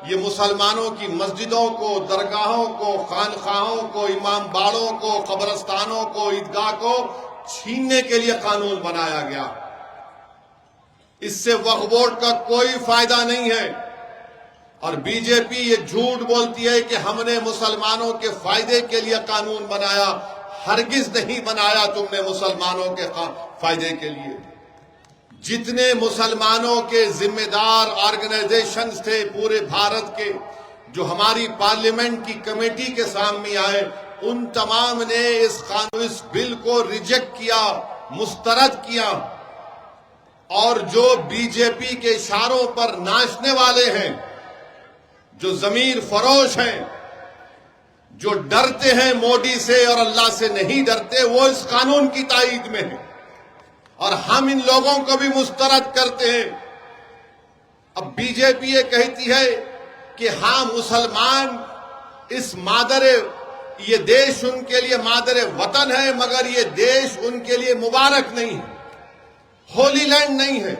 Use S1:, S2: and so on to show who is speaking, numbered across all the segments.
S1: یہ مسلمانوں کی مسجدوں کو، درگاہوں کو، خانقاہوں کو، امام باڑوں کو، قبرستانوں کو، عیدگاہ کو چھیننے کے لیے قانون بنایا گیا۔ اس سے وقف بورڈ کا کوئی فائدہ نہیں ہے، اور بی جے پی یہ جھوٹ بولتی ہے کہ ہم نے مسلمانوں کے فائدے کے لیے قانون بنایا۔ ہرگز نہیں بنایا تم نے مسلمانوں کے فائدے کے لیے۔ جتنے مسلمانوں کے ذمہ دار آرگنائزیشنز تھے پورے بھارت کے، جو ہماری پارلیمنٹ کی کمیٹی کے سامنے آئے، ان تمام نے اس بل کو ریجیکٹ کیا، مسترد کیا۔ اور جو بی جے پی کے اشاروں پر ناچنے والے ہیں، جو ضمیر فروش ہیں، جو ڈرتے ہیں مودی سے اور اللہ سے نہیں ڈرتے، وہ اس قانون کی تائید میں ہیں، اور ہم ان لوگوں کو بھی مسترد کرتے ہیں۔ اب بی جے پی یہ کہتی ہے کہ ہاں مسلمان یہ دیش ان کے لیے مادر وطن ہے، مگر یہ دیش ان کے لیے مبارک نہیں ہے، ہولی لینڈ نہیں ہے۔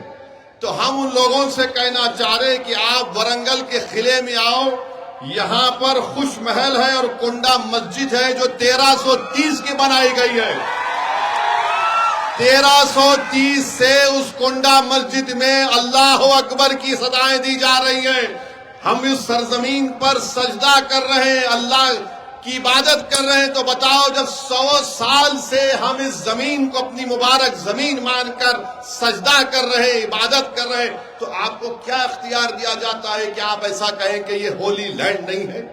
S1: تو ہم ان لوگوں سے کہنا چاہ رہے کہ آپ ورنگل کے قلعے میں آؤ، یہاں پر خوش محل ہے اور کنڈا مسجد ہے جو 1330 کی بنائی گئی ہے۔ 1330 سے اس کنڈا مسجد میں اللہ اکبر کی صدائیں دی جا رہی ہیں۔ ہم اس سرزمین پر سجدہ کر رہے ہیں، اللہ کی عبادت کر رہے ہیں۔ تو بتاؤ، جب 100 سال سے ہم اس زمین کو اپنی مبارک زمین مان کر سجدہ کر رہے ہیں، عبادت کر رہے ہیں، تو آپ کو کیا اختیار دیا جاتا ہے کہ آپ ایسا کہیں کہ یہ ہولی لینڈ نہیں ہے؟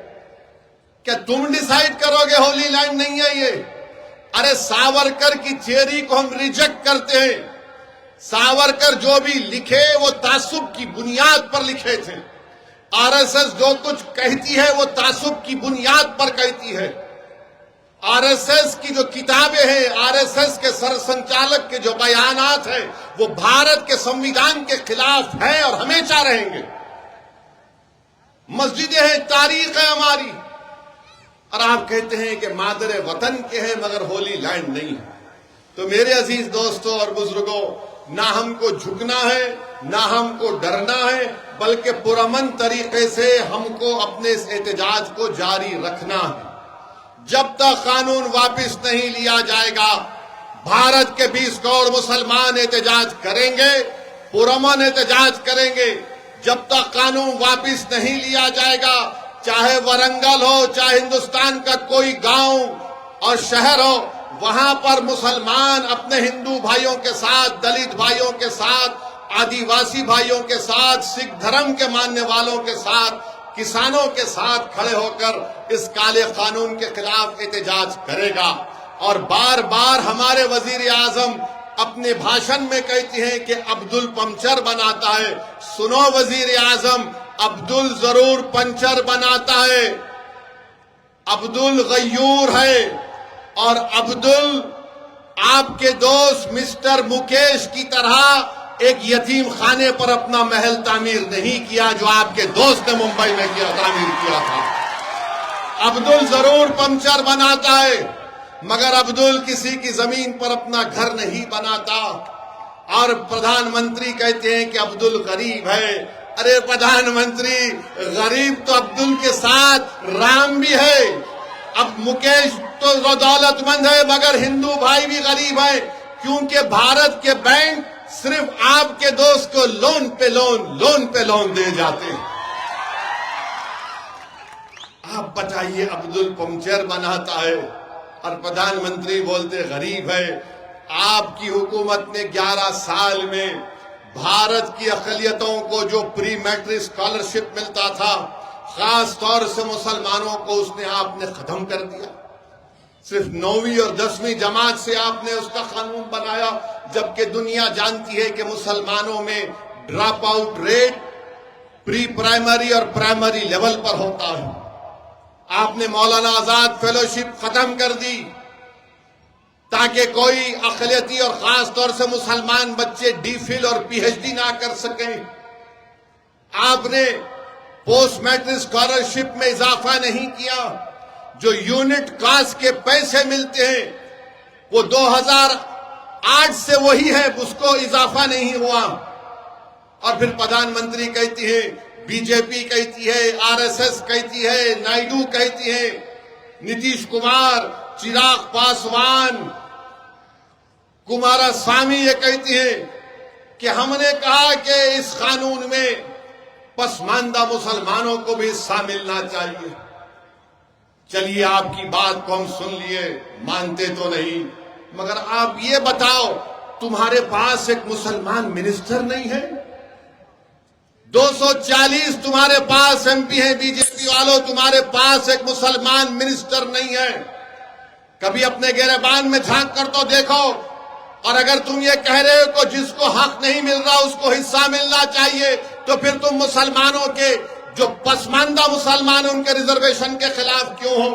S1: کیا تم ڈیسائیڈ کرو گے ہولی لینڈ نہیں ہے یہ؟ ارے ساورکر کی تھیوری کو ہم ریجیکٹ کرتے ہیں۔ ساورکر جو بھی لکھے وہ تعصب کی بنیاد پر لکھے تھے۔ آر ایس ایس جو کچھ کہتی ہے وہ تعصب کی بنیاد پر کہتی ہے۔ آر ایس ایس کی جو کتابیں ہیں، آر ایس ایس کے سرسنچالک کے جو بیانات ہیں، وہ بھارت کے سنویدھان کے خلاف ہیں اور ہمیشہ رہیں گے۔ مسجدیں ہیں، تاریخ ہے ہماری، اور آپ کہتے ہیں کہ مادر وطن کے ہیں مگر ہولی لینڈ نہیں ہے۔ تو میرے عزیز دوستوں اور بزرگوں، نہ ہم کو جھکنا ہے، نہ ہم کو ڈرنا ہے، بلکہ پرامن طریقے سے ہم کو اپنے اس احتجاج کو جاری رکھنا ہے۔ جب تک قانون واپس نہیں لیا جائے گا، بھارت کے 20 کروڑ مسلمان احتجاج کریں گے، پرامن احتجاج کریں گے۔ جب تک قانون واپس نہیں لیا جائے گا، چاہے ورنگل ہو، چاہے ہندوستان کا کوئی گاؤں اور شہر ہو، وہاں پر مسلمان اپنے ہندو بھائیوں کے ساتھ، دلت بھائیوں کے ساتھ، آدیواسی بھائیوں کے ساتھ، سکھ دھرم کے ماننے والوں کے ساتھ، کسانوں کے ساتھ کھڑے ہو کر اس کالے قانون کے خلاف احتجاج کرے گا۔ اور بار بار ہمارے وزیر اعظم اپنے بھاشن میں کہتے ہیں کہ عبدل پنچر بناتا ہے۔ سنو وزیر اعظم، عبدل ضرور پنچر بناتا ہے، عبدل غیور ہے، اور عبدل آپ کے دوست مسٹر مکیش کی طرح ایک یتیم خانے پر اپنا محل تعمیر نہیں کیا جو آپ کے دوست نے ممبئی میں تعمیر کیا تھا۔ عبدل ضرور پنچر بناتا ہے، مگر عبدل کسی کی زمین پر اپنا گھر نہیں بناتا۔ اور پردھان منتری کہتے ہیں کہ عبدل غریب ہے۔ ارے پردھان منتری، غریب تو عبدل کے ساتھ رام بھی ہے۔ اب مکیش تو دولت مند ہے، مگر ہندو بھائی بھی غریب ہے، کیونکہ بھارت کے بینک صرف آپ کے دوست کو لون پہ لون دے جاتے ہیں۔ آپ بتائیے، عبدل پنچر بناتا ہے اور پردھان منتری بولتے غریب ہے۔ آپ کی حکومت نے 11 سال میں بھارت کی اقلیتوں کو جو پری میٹرک اسکالرشپ ملتا تھا، خاص طور سے مسلمانوں کو، اس نے آپ نے ختم کر دیا۔ صرف 9ویں اور 10ویں جماعت سے آپ نے اس کا قانون بنایا، جبکہ دنیا جانتی ہے کہ مسلمانوں میں ڈراپ آؤٹ ریٹ پری پرائمری اور پرائمری لیول پر ہوتا ہے۔ آپ نے مولانا آزاد فیلوشپ ختم کر دی تاکہ کوئی اقلیتی اور خاص طور سے مسلمان بچے ڈی فل اور پی ایچ ڈی نہ کر سکیں۔ آپ نے پوسٹ میٹرک اسکالرشپ میں اضافہ نہیں کیا۔ جو یونٹ کاسٹ کے پیسے ملتے ہیں وہ 2008 سے وہی ہے، اس کو اضافہ نہیں ہوا۔ اور پھر پردھان منتری کہتی ہے بی جے پی کہتی ہے، آر ایس ایس کہتی ہے، نائیڈو کہتی ہے، نتیش کمار، چراغ پاسوان، کمارا سوامی یہ کہتی ہیں کہ ہم نے کہا کہ اس قانون میں پسماندہ مسلمانوں کو بھی حصہ ملنا چاہیے۔ چلیے آپ کی بات کو ہم سن لیے، مانتے تو نہیں، مگر آپ یہ بتاؤ تمہارے پاس ایک مسلمان منسٹر نہیں ہے؟ 240 تمہارے پاس ایم پی ہیں، بی جے پی والوں، تمہارے پاس ایک مسلمان منسٹر نہیں ہے۔ کبھی اپنے گریبان میں جھانک کر تو دیکھو، اور اگر تم یہ کہہ رہے ہو کہ جس کو حق نہیں مل رہا اس کو حصہ ملنا چاہیے، تو پھر تم مسلمانوں کے جو پسماندہ مسلمان ہیں ان کے ریزرویشن کے خلاف کیوں ہو؟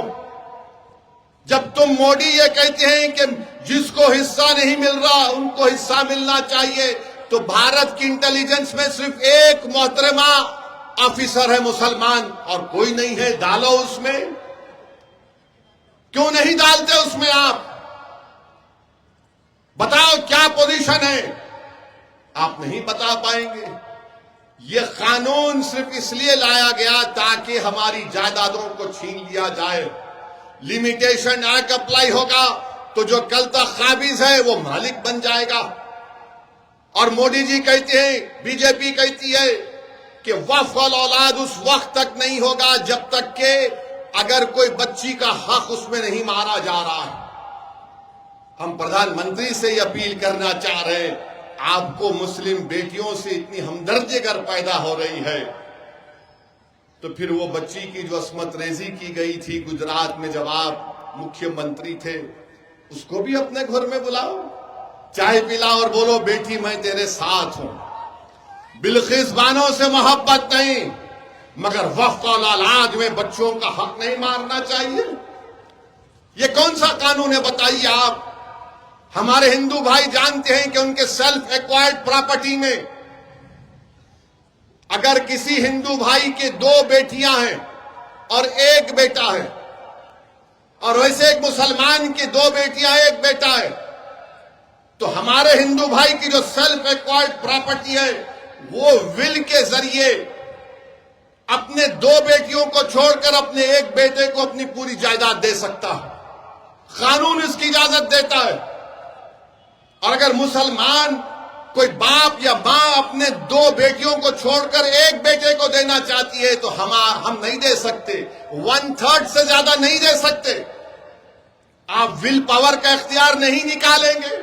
S1: جب تم مودی یہ کہتے ہیں کہ جس کو حصہ نہیں مل رہا ان کو حصہ ملنا چاہیے، تو بھارت کی انٹیلیجنس میں صرف ایک محترمہ آفیسر ہے مسلمان اور کوئی نہیں ہے، ڈالو اس میں۔ کیوں نہیں ڈالتے اس میں؟ آپ بتاؤ کیا پوزیشن ہے؟ آپ نہیں بتا پائیں گے۔ یہ قانون صرف اس لیے لایا گیا تاکہ ہماری جائیدادوں کو چھین لیا جائے۔ لمیٹیشن ایکٹ اپلائی ہوگا تو جو کل تک قابض ہے وہ مالک بن جائے گا۔ اور مودی جی کہتے ہیں، بی جے پی کہتی ہے کہ وقف الاولاد اس وقت تک نہیں ہوگا جب تک کہ اگر کوئی بچی کا حق اس میں نہیں مارا جا رہا ہے۔ ہم پردھان منتری سے یہ اپیل کرنا چاہ رہے ہیں، آپ کو مسلم بیٹیوں سے اتنی ہمدردی اگر پیدا ہو رہی ہے تو پھر وہ بچی کی جو عصمت ریزی کی گئی تھی گجرات میں جب آپ مکھیہ منتری تھے، اس کو بھی اپنے گھر میں بلاؤ، چائے پلاؤ اور بولو بیٹی میں تیرے ساتھ ہوں۔ بلقیس بانو سے محبت نہیں، مگر وقف الاولاد میں بچوں کا حق نہیں مارنا چاہیے۔ یہ کون سا قانون ہے بتائیے آپ؟ ہمارے ہندو بھائی جانتے ہیں کہ ان کے سیلف ایکوائرڈ پراپرٹی میں اگر کسی ہندو بھائی کے 2 بیٹیاں ہیں اور 1 بیٹا ہے، اور ویسے ایک مسلمان کی 2 بیٹیاں 1 بیٹا ہے، تو ہمارے ہندو بھائی کی جو سیلف ایکوائرڈ پراپرٹی ہے وہ ول کے ذریعے اپنے 2 بیٹیوں کو چھوڑ کر اپنے 1 بیٹے کو اپنی پوری جائیداد دے سکتا ہے۔ قانون اس کی اجازت دیتا ہے۔ اور اگر مسلمان کوئی باپ یا ماں اپنے 2 بیٹیوں کو چھوڑ کر 1 بیٹے کو دینا چاہتی ہے تو ہم نہیں دے سکتے، 1/3 سے زیادہ نہیں دے سکتے۔ آپ ول پاور کا اختیار نہیں نکالیں گے۔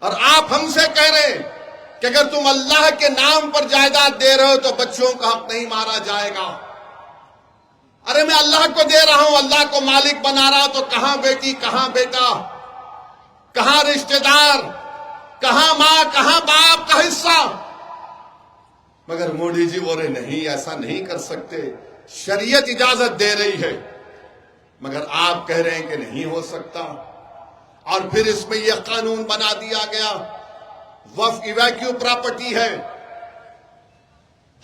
S1: اور آپ ہم سے کہہ رہے ہیں کہ اگر تم اللہ کے نام پر جائیداد دے رہے ہو تو بچوں کا حق نہیں مارا جائے گا۔ ارے میں اللہ کو دے رہا ہوں، اللہ کو مالک بنا رہا، تو کہاں بیٹی، کہاں بیٹا، کہاں رشتہ دار، کہاں ماں، کہاں باپ کا حصہ؟ مگر مودی جی بولے نہیں، ایسا نہیں کر سکتے، شریعت اجازت دے رہی ہے، مگر آپ کہہ رہے ہیں کہ نہیں ہو سکتا۔ اور پھر اس میں یہ قانون بنا دیا گیا، وقف ایویکیو پراپرٹی ہے،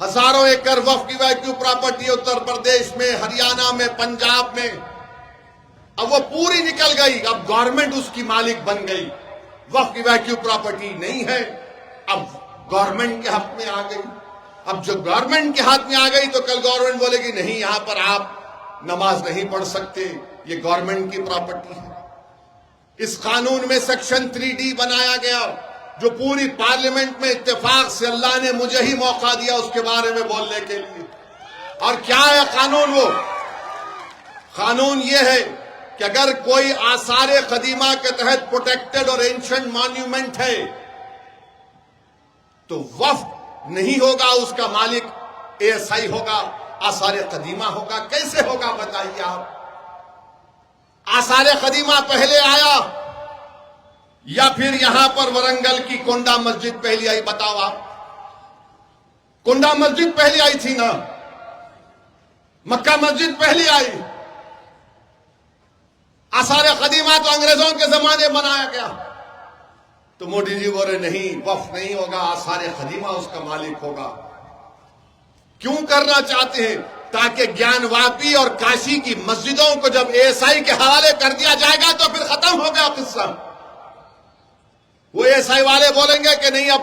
S1: ہزاروں ایکڑ وقف ایویکیو پراپرٹی اتر پردیش میں، ہریانہ میں، پنجاب میں، اب وہ پوری نکل گئی، اب گورنمنٹ اس کی مالک بن گئی، وقف ایویکیو پراپرٹی نہیں ہے، اب گورنمنٹ کے حق میں آ گئی۔ اب جو گورنمنٹ کے ہاتھ میں آ گئی تو کل گورنمنٹ بولے گی نہیں یہاں پر آپ نماز نہیں پڑھ سکتے، یہ گورنمنٹ کی پراپرٹی ہے۔ اس قانون میں سیکشن 3D بنایا گیا جو پوری پارلیمنٹ میں اتفاق سے اللہ نے مجھے ہی موقع دیا اس کے بارے میں بولنے کے لیے۔ اور کیا ہے قانون؟ وہ قانون یہ ہے کہ اگر کوئی آثار قدیمہ کے تحت پروٹیکٹڈ اور اینشنٹ مانیومنٹ ہے تو وقف نہیں ہوگا، اس کا مالک ASI ہوگا، آثار قدیمہ ہوگا۔ کیسے ہوگا بتائیے آپ؟ آثار قدیمہ پہلے آیا یا پھر یہاں پر ورنگل کی کونڈا مسجد پہلی آئی؟ بتاؤ آپ۔ کونڈا مسجد پہلی آئی تھی نا، مکہ مسجد پہلی آئی، آثار قدیمہ تو انگریزوں کے زمانے بنایا گیا۔ تو مودی جی بولے نہیں، وقف نہیں ہوگا، آثار قدیمہ اس کا مالک ہوگا۔ کیوں کرنا چاہتے ہیں؟ تاکہ گیان واپی اور کاشی کی مسجدوں کو جب ASI کے حوالے کر دیا جائے گا تو پھر ختم ہو گیا قصہ۔ وہ ایسائی والے بولیں گے کہ نہیں، اب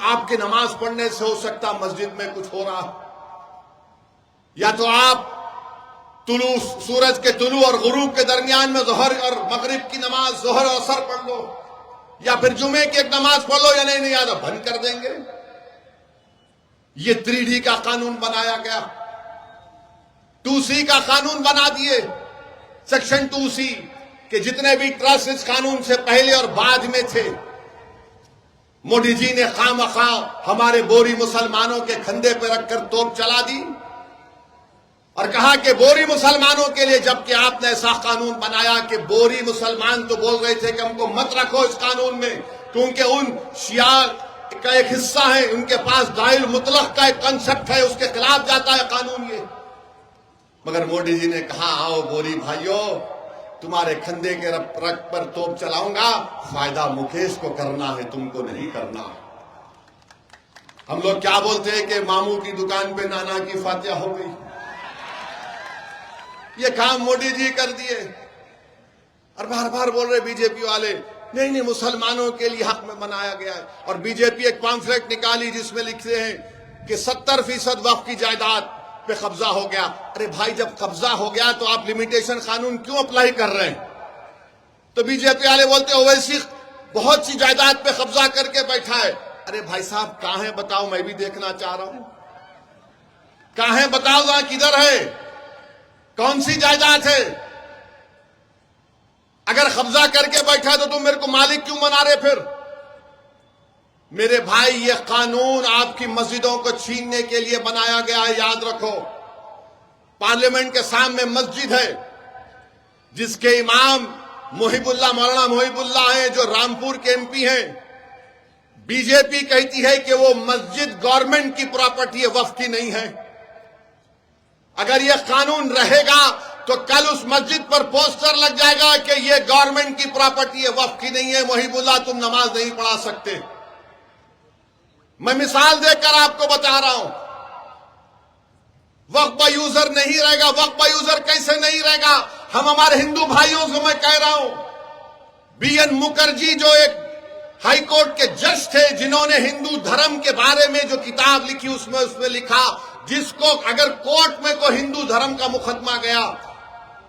S1: آپ کی نماز پڑھنے سے ہو سکتا مسجد میں کچھ ہو رہا، یا تو آپ سورج کے طلوع اور غروب کے درمیان میں ظہر اور مغرب کی نماز، ظہر اور عصر پڑھ لو، یا پھر جمعے کی ایک نماز پڑھ لو، یا نہیں یاد بند کر دیں گے۔ یہ 3D کا قانون بنایا گیا، 2C کا قانون بنا دیے، سیکشن 2C کہ جتنے بھی ٹرسٹ اس قانون سے پہلے اور بعد میں تھے، مودی جی نے خواہ ہمارے بوری مسلمانوں کے کھندے پہ رکھ کر توپ چلا دی اور کہا کہ بوری مسلمانوں کے لیے، جبکہ آپ نے ایسا قانون بنایا کہ بوری مسلمان تو بول رہے تھے کہ ہم کو مت رکھو اس قانون میں، کیونکہ ان شیعہ کا ایک حصہ ہے، ان کے پاس دائل مطلق کا ایک کنسپٹ ہے، اس کے خلاف جاتا ہے قانون یہ۔ مگر مودی جی نے کہا آؤ بوری بھائیو، تمہارے کھندے کے رکھ پر توپ چلاؤں گا، فائدہ مکیش کو کرنا ہے، تم کو نہیں کرنا۔ ہم لوگ کیا بولتے ہیں کہ ماموں کی دکان پہ نانا کی فاتحہ ہو گئی، یہ کام مودی جی کر دیے، اور بار بار بول رہے بی جے پی والے نہیں مسلمانوں کے لیے حق میں بنایا گیا ہے، اور بی جے پی ایک پامفلیٹ نکالی جس میں لکھتے ہیں کہ 70% وقف کی جائیداد پہ قبضہ ہو گیا۔ ارے بھائی جب قبضہ ہو گیا تو آپ لمیٹیشن قانون کیوں اپلائی کر رہے ہیں؟ تو بی جے پی والے بولتے ہیں اویسی بہت سی جائیداد پہ قبضہ کر کے بیٹھا ہے۔ ارے بھائی صاحب کہاں ہے بتاؤ، میں بھی دیکھنا چاہ رہا ہوں، کہاں ہے بتاؤ ذرا، کدھر ہے، کون سی جائیداد ہے؟ اگر قبضہ کر کے بیٹھا تو تم میرے کو مالک کیوں بنا رہے پھر؟ میرے بھائی یہ قانون آپ کی مسجدوں کو چھیننے کے لیے بنایا گیا ہے، یاد رکھو۔ پارلیمنٹ کے سامنے مسجد ہے جس کے امام مولانا محب اللہ ہیں، جو رامپور کے ایم پی ہیں۔ بی جے پی کہتی ہے کہ وہ مسجد گورنمنٹ کی پراپرٹی ہے، وقف کی نہیں ہے۔ اگر یہ قانون رہے گا تو کل اس مسجد پر پوسٹر لگ جائے گا کہ یہ گورنمنٹ کی پراپرٹی ہے، وقف کی نہیں ہے، محب اللہ تم نماز نہیں پڑھا سکتے۔ میں مثال دے کر آپ کو بتا رہا ہوں، وقف با یوزر نہیں رہے گا۔ وقف با یوزر کیسے نہیں رہے گا؟ ہم ہمارے ہندو بھائیوں سے میں کہہ رہا ہوں، بی این مکھرجی جو ایک ہائی کورٹ کے جج تھے، جنہوں نے ہندو دھرم کے بارے میں جو کتاب لکھی اس میں لکھا جس کو اگر کورٹ میں کوئی ہندو دھرم کا مقدمہ گیا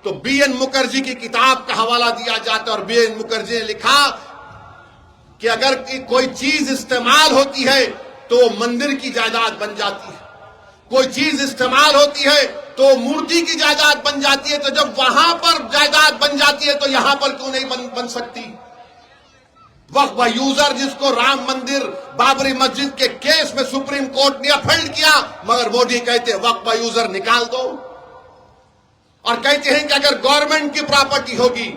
S1: تو بی این مکھرجی کی کتاب کا حوالہ دیا جاتا ہے، اور بی این مکھرجی نے لکھا کہ اگر کوئی چیز استعمال ہوتی ہے تو وہ مندر کی جائیداد بن جاتی ہے، کوئی چیز استعمال ہوتی ہے تو وہ مورتی کی جائیداد بن جاتی ہے، تو جب وہاں پر جائیداد بن جاتی ہے تو یہاں پر کیوں نہیں بن سکتی؟ وقف با یوزر جس کو رام مندر بابری مسجد کے کیس میں سپریم کورٹ نے اپہلڈ کیا، مگر مودی کہتے ہیں وقف با یوزر نکال دو، اور کہتے ہیں کہ اگر گورنمنٹ کی پراپرٹی ہوگی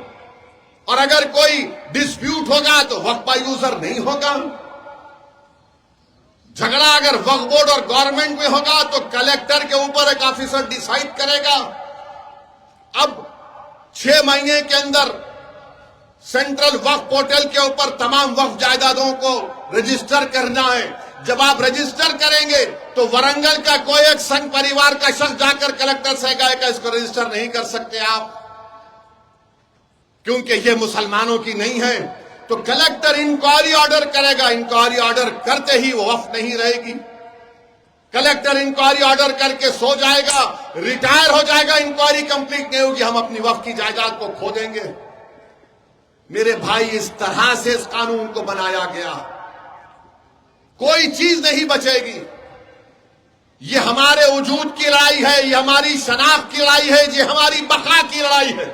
S1: اور اگر کوئی ڈسپیوٹ ہوگا تو وقف با یوزر نہیں ہوگا۔ جھگڑا اگر وقف بورڈ اور گورنمنٹ میں ہوگا تو کلیکٹر کے اوپر ایک آفیسر ڈیسائیڈ کرے گا۔ اب 6 مہینے کے اندر سینٹرل وقف پورٹل کے اوپر تمام وقف جائیدادوں کو رجسٹر کرنا ہے۔ جب آپ رجسٹر کریں گے تو ورنگل کا کوئی ایک سنگھ پریوار کا شخص جا کر کلیکٹر سے کہے گا اس کو رجسٹر نہیں کر سکتے آپ، کیونکہ یہ مسلمانوں کی نہیں ہے، تو کلیکٹر انکوائری آرڈر کرے گا۔ انکوائری آرڈر کرتے ہی وہ وقف نہیں رہے گی۔ کلیکٹر انکوائری آرڈر کر کے سو جائے گا، ریٹائر ہو جائے گا، انکوائری کمپلیٹ نہیں ہوگی، ہم اپنی وقف کی جائیداد کو کھو دیں گے۔ میرے بھائی اس طرح سے اس قانون کو بنایا گیا، کوئی چیز نہیں بچے گی۔ یہ ہمارے وجود کی لڑائی ہے، یہ ہماری شناخت کی لڑائی ہے، یہ ہماری بقا کی لڑائی ہے۔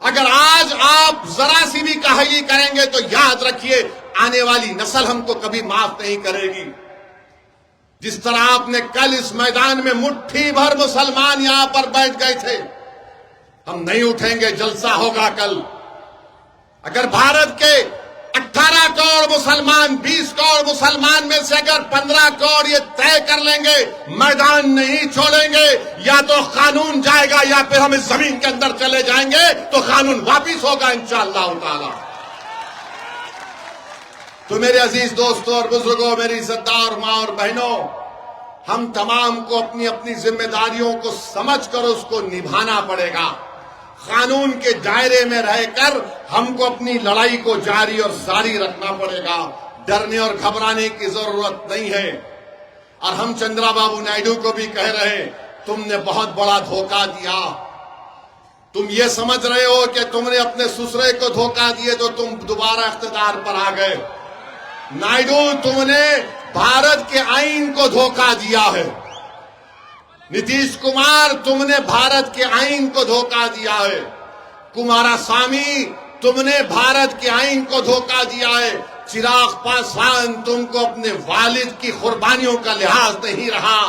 S1: اگر آج آپ ذرا سی بھی کاہلی کریں گے تو یاد رکھیے آنے والی نسل ہم کو کبھی معاف نہیں کرے گی۔ جس طرح آپ نے کل اس میدان میں مٹھی بھر مسلمان یہاں پر بیٹھ گئے تھے، ہم نہیں اٹھیں گے، جلسہ ہوگا کل۔ اگر بھارت کے 18 کروڑ مسلمان، 20 کروڑ مسلمان میں سے اگر 15 کروڑ یہ طے کر لیں گے میدان نہیں چھوڑیں گے، یا تو قانون جائے گا یا پھر ہم اس زمین کے اندر چلے جائیں گے، تو قانون واپس ہوگا انشاءاللہ تعالی۔ تو میرے عزیز دوستوں اور بزرگوں، میری عزتدار ماں اور بہنوں، ہم تمام کو اپنی اپنی ذمہ داریوں کو سمجھ کر اس کو نبھانا پڑے گا۔ قانون کے دائرے میں رہ کر ہم کو اپنی لڑائی کو جاری اور ساری رکھنا پڑے گا. ڈرنے اور گھبرانے کی ضرورت نہیں ہے. اور ہم چندرا بابو نائیڈو کو بھی کہہ رہے ہیں تم نے بہت بڑا دھوکہ دیا. تم یہ سمجھ رہے ہو کہ تم نے اپنے سسرے کو دھوکہ دیے تو تم دوبارہ اقتدار پر آ گئے. نائیڈو تم نے بھارت کے آئین کو دھوکہ دیا ہے. نتیش کمار تم نے بھارت کے آئین کو دھوکہ دیا ہے. کمارا سوامی تم نے بھارت کے آئین کو دھوکہ دیا ہے. چراغ پاسوان تم کو اپنے والد کی قربانیوں کا لحاظ نہیں رہا.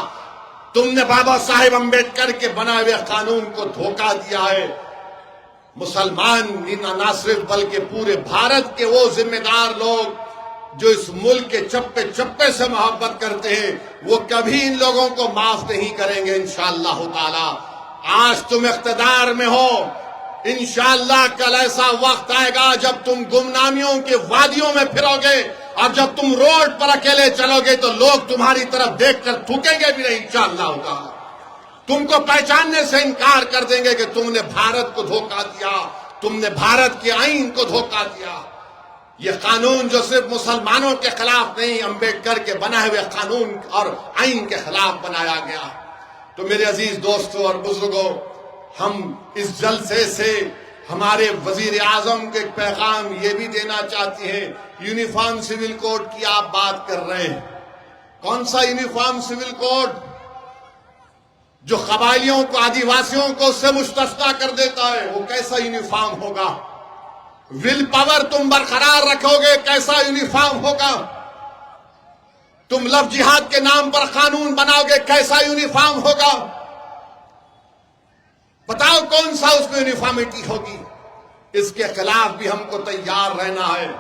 S1: تم نے بابا صاحب امبیڈکر کے بنائے ہوئے قانون کو دھوکہ دیا ہے. مسلمان نہ صرف بلکہ پورے بھارت کے وہ ذمہ دار لوگ جو اس ملک کے چپے چپے سے محبت کرتے ہیں وہ کبھی ان لوگوں کو معاف نہیں کریں گے انشاءاللہ تعالی. آج تم اقتدار میں ہو, انشاءاللہ کل ایسا وقت آئے گا جب تم گمنامیوں کے وادیوں میں پھرو گے اور جب تم روڈ پر اکیلے چلو گے تو لوگ تمہاری طرف دیکھ کر تھوکیں گے بھی نہیں انشاءاللہ تعالی. تم کو پہچاننے سے انکار کر دیں گے کہ تم نے بھارت کو دھوکہ دیا, تم نے بھارت کے آئین کو دھوکہ دیا. یہ قانون جو صرف مسلمانوں کے خلاف نہیں, امبیڈکر کے بنائے ہوئے قانون اور آئین کے خلاف بنایا گیا. تو میرے عزیز دوستوں اور بزرگوں, ہم اس جلسے سے ہمارے وزیر اعظم کے ایک پیغام یہ بھی دینا چاہتے ہیں. یونیفارم سول کوڈ کی آپ بات کر رہے ہیں. کون سا یونیفارم سول کوڈ جو قبائلیوں کو, آدیواسیوں کو اس سے مستثنیٰ کر دیتا ہے, وہ کیسا یونیفارم ہوگا؟ ول پاور تم برقرار رکھو گے, کیسا یونیفارم ہوگا؟ تم لو جہاد کے نام پر قانون بناؤ گے, کیسا یونیفارم ہوگا؟ بتاؤ کون سا اس میں یونیفارمٹی ہوگی؟ اس کے خلاف بھی ہم کو تیار رہنا ہے.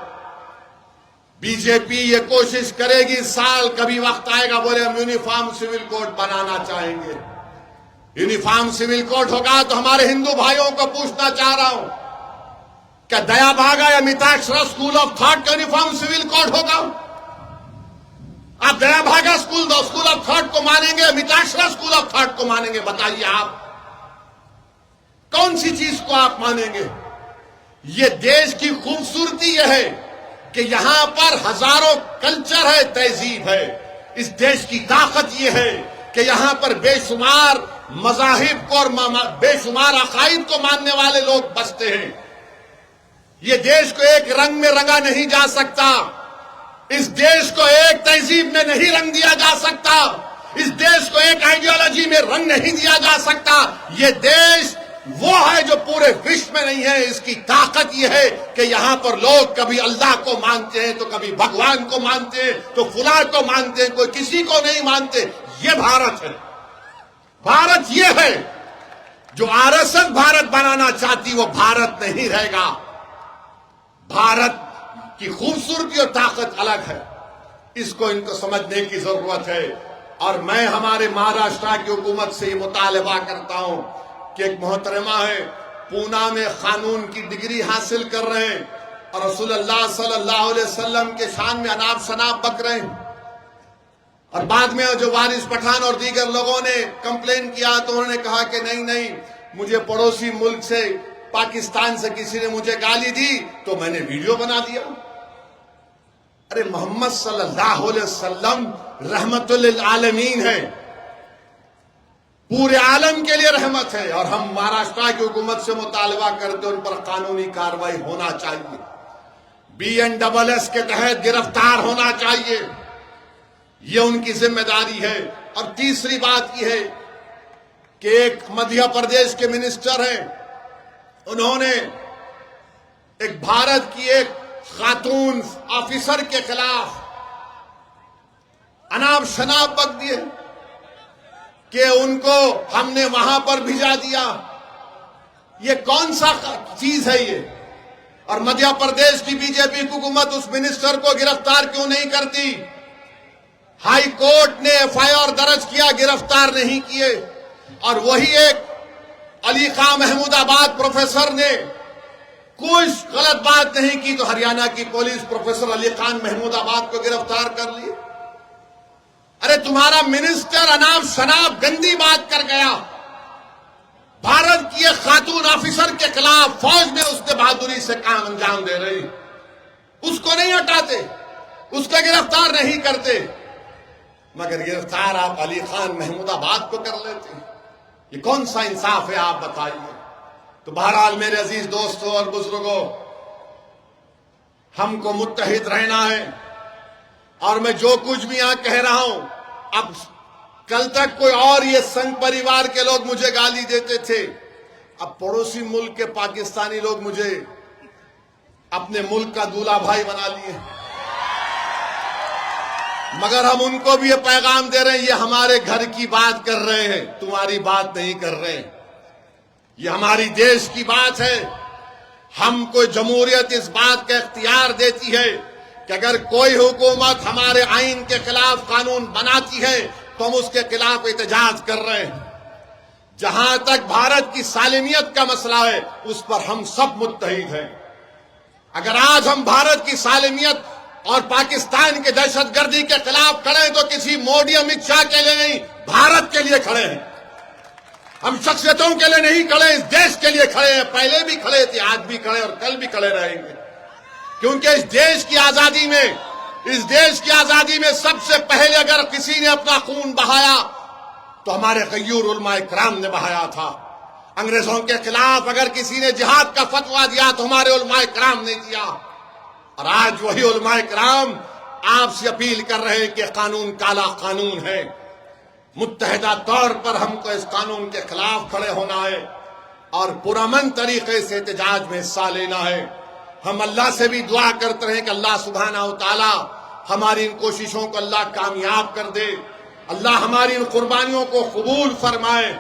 S1: بی جے پی یہ کوشش کرے گی, سال کبھی وقت آئے گا بولے ہم یونیفارم سول کوڈ بنانا چاہیں گے. یونیفارم سول کوڈ ہوگا تو ہمارے ہندو بھائیوں کو پوچھنا چاہ رہا ہوں, کیا دیا بھاگا یا میتاکشرا اسکول آف تھاٹ کا یونیفارم سول کوڈ ہوگا؟ آپ دیا بھاگا اسکول آف تھاٹ کو مانیں گے, میتاکشرا اسکول آف تھاٹ کو مانیں گے؟ بتائیے آپ کون سی چیز کو آپ مانیں گے؟ یہ دیش کی خوبصورتی یہ ہے کہ یہاں پر ہزاروں کلچر ہے, تہذیب ہے. اس دیش کی طاقت یہ ہے کہ یہاں پر بے شمار مذاہب کو اور بے شمار عقائد کو ماننے والے لوگ بستے ہیں. یہ دیش کو ایک رنگ میں رنگا نہیں جا سکتا. اس دیش کو ایک تہذیب میں نہیں رنگ دیا جا سکتا. اس دیش کو ایک آئیڈیالوجی میں رنگ نہیں دیا جا سکتا. یہ دیش وہ ہے جو پورے وشو میں نہیں ہے. اس کی طاقت یہ ہے کہ یہاں پر لوگ کبھی اللہ کو مانتے ہیں تو کبھی بھگوان کو مانتے ہیں تو فلاں کو مانتے ہیں, کوئی کسی کو نہیں مانتے. یہ بھارت ہے. بھارت یہ ہے. جو آر ایس ایس بھارت بنانا چاہتی وہ بھارت نہیں رہے گا. بھارت کی خوبصورتی اور طاقت الگ ہے. اس کو ان کو سمجھنے کی ضرورت ہے. اور میں ہمارے مہاراشٹر کی حکومت سے یہ مطالبہ کرتا ہوں کہ ایک محترمہ ہے, پونا میں قانون کی ڈگری حاصل کر رہے ہیں اور رسول اللہ صلی اللہ علیہ وسلم کے شان میں اناپ شناپ بک رہے ہیں. اور بعد میں جو وارث پٹھان اور دیگر لوگوں نے کمپلین کیا تو انہوں نے کہا کہ نہیں, مجھے پڑوسی ملک سے, پاکستان سے کسی نے مجھے گالی دی تو میں نے ویڈیو بنا دیا. ارے محمد صلی اللہ علیہ وسلم رحمت للعالمین ہے, پورے عالم کے لیے رحمت ہے. اور ہم مہاراشٹر کی حکومت سے مطالبہ کرتے ان پر قانونی کارروائی ہونا چاہیے. BNSS کے تحت گرفتار ہونا چاہیے. یہ ان کی ذمہ داری ہے. اور تیسری بات یہ ہے کہ ایک مدھیہ پردیش کے منسٹر ہیں, انہوں نے ایک بھارت کی ایک خاتون آفیسر کے خلاف اناپ شناپ بک دیے کہ ان کو ہم نے وہاں پر بھیجا دیا. یہ کون سا چیز ہے یہ؟ اور مدھیہ پردیش کی بی جے پی حکومت اس منسٹر کو گرفتار کیوں نہیں کرتی؟ ہائی کورٹ نے FIR درج کیا, گرفتار نہیں کیے. اور وہی ایک علی خان محمود آباد پروفیسر نے کوئی غلط بات نہیں کی تو ہریانہ کی پولیس پروفیسر علی خان محمود آباد کو گرفتار کر لی. ارے تمہارا منسٹر اناپ شناپ گندی بات کر گیا, بھارت کی ایک خاتون آفیسر کے خلاف فوج میں اس نے بہادری سے کام انجام دے رہی، اس کو نہیں ہٹاتے، اس کو گرفتار نہیں کرتے، مگر گرفتار آپ علی خان محمود آباد کو کر لیتے ہیں۔ یہ کون سا انصاف ہے آپ بتائیے؟ تو بہرحال میرے عزیز دوستوں اور بزرگوں، ہم کو متحد رہنا ہے، اور میں جو کچھ بھی یہاں کہہ رہا ہوں، اب کل تک کوئی اور یہ سنگ پریوار کے لوگ مجھے گالی دیتے تھے، اب پڑوسی ملک کے پاکستانی لوگ مجھے اپنے ملک کا دولہا بھائی بنا لیے، مگر ہم ان کو بھی یہ پیغام دے رہے ہیں، یہ ہمارے گھر کی بات کر رہے ہیں، تمہاری بات نہیں کر رہے ہیں، یہ ہماری دیش کی بات ہے۔ ہم کو جمہوریت اس بات کا اختیار دیتی ہے کہ اگر کوئی حکومت ہمارے آئین کے خلاف قانون بناتی ہے تو ہم اس کے خلاف احتجاج کر رہے ہیں۔ جہاں تک بھارت کی سالمیت کا مسئلہ ہے، اس پر ہم سب متحد ہیں۔ اگر آج ہم بھارت کی سالمیت اور پاکستان کے دہشت گردی کے خلاف کھڑے ہیں تو کسی مودی امت شاہ کے لیے نہیں، بھارت کے لیے کھڑے ہیں۔ ہم شخصیتوں کے لیے نہیں کھڑے، اس دیش کے لیے کھڑے ہیں۔ پہلے بھی کھڑے تھے، آج بھی کھڑے اور کل بھی کھڑے رہیں گے، کیونکہ اس دیش کی آزادی میں سب سے پہلے اگر کسی نے اپنا خون بہایا تو ہمارے غیور علماء کرام نے بہایا تھا۔ انگریزوں کے خلاف اگر کسی نے جہاد کا فتویٰ دیا تو ہمارے علماء کرام نے دیا، اور آج وہی علماء کرام آپ سے اپیل کر رہے ہیں کہ قانون کالا قانون ہے، متحدہ طور پر ہم کو اس قانون کے خلاف کھڑے ہونا ہے اور پرامن طریقے سے احتجاج میں حصہ لینا ہے۔ ہم اللہ سے بھی دعا کرتے رہیں کہ اللہ سبحانہ و تعالی ہماری ان کوششوں کو اللہ کامیاب کر دے، اللہ ہماری ان قربانیوں کو قبول فرمائے،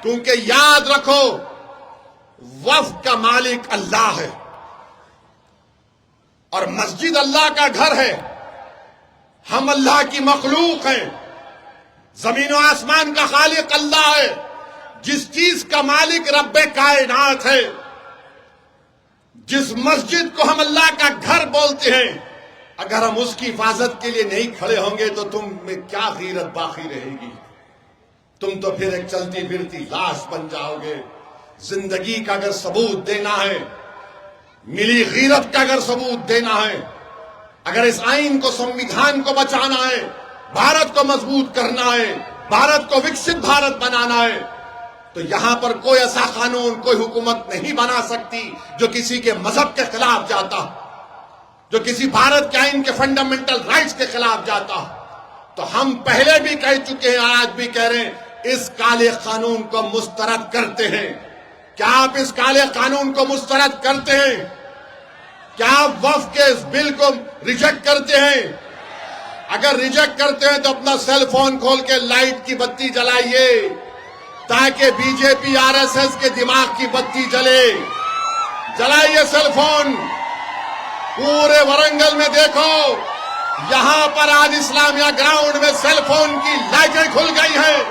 S1: کیونکہ یاد رکھو وقف کا مالک اللہ ہے اور مسجد اللہ کا گھر ہے، ہم اللہ کی مخلوق ہیں، زمین و آسمان کا خالق اللہ ہے، جس چیز کا مالک رب کائنات ہے، جس مسجد کو ہم اللہ کا گھر بولتے ہیں، اگر ہم اس کی حفاظت کے لیے نہیں کھڑے ہوں گے تو تم میں کیا غیرت باقی رہے گی؟ تم تو پھر ایک چلتی پھرتی لاش بن جاؤ گے۔ زندگی کا اگر ثبوت دینا ہے، ملی غیرت کا اگر ثبوت دینا ہے، اگر اس آئین کو، سنویدھان کو بچانا ہے، بھارت کو مضبوط کرنا ہے، بھارت کو وکست بھارت بنانا ہے، تو یہاں پر کوئی ایسا قانون، کوئی حکومت نہیں بنا سکتی جو کسی کے مذہب کے خلاف جاتا، جو کسی بھارت کے آئین کے فنڈامنٹل رائٹس کے خلاف جاتا۔ تو ہم پہلے بھی کہہ چکے ہیں، آج بھی کہہ رہے ہیں، اس کالے قانون کو مسترد کرتے ہیں۔ کیا آپ اس کالے قانون کو مسترد کرتے ہیں؟ کیا آپ وقف کے اس بل کو ریجیکٹ کرتے ہیں؟ اگر ریجیکٹ کرتے ہیں تو اپنا سیل فون کھول کے لائٹ کی بتی جلائیے تاکہ B J P R S S کے دماغ کی بتی جلے۔ جلائیے سیل فون۔ پورے ورنگل میں دیکھو، یہاں پر آج اسلامیہ گراؤنڈ میں سیل فون کی لائٹیں کھل گئی ہیں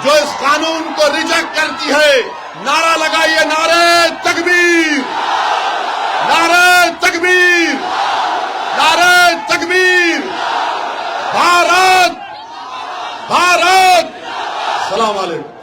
S1: جو اس قانون کو ریجیکٹ کرتی ہے۔ نعرہ لگائیے، نعرہ تکبیر، نعرہ تکبیر، نعرہ تکبیر، بھارت، بھارت۔ السلام علیکم۔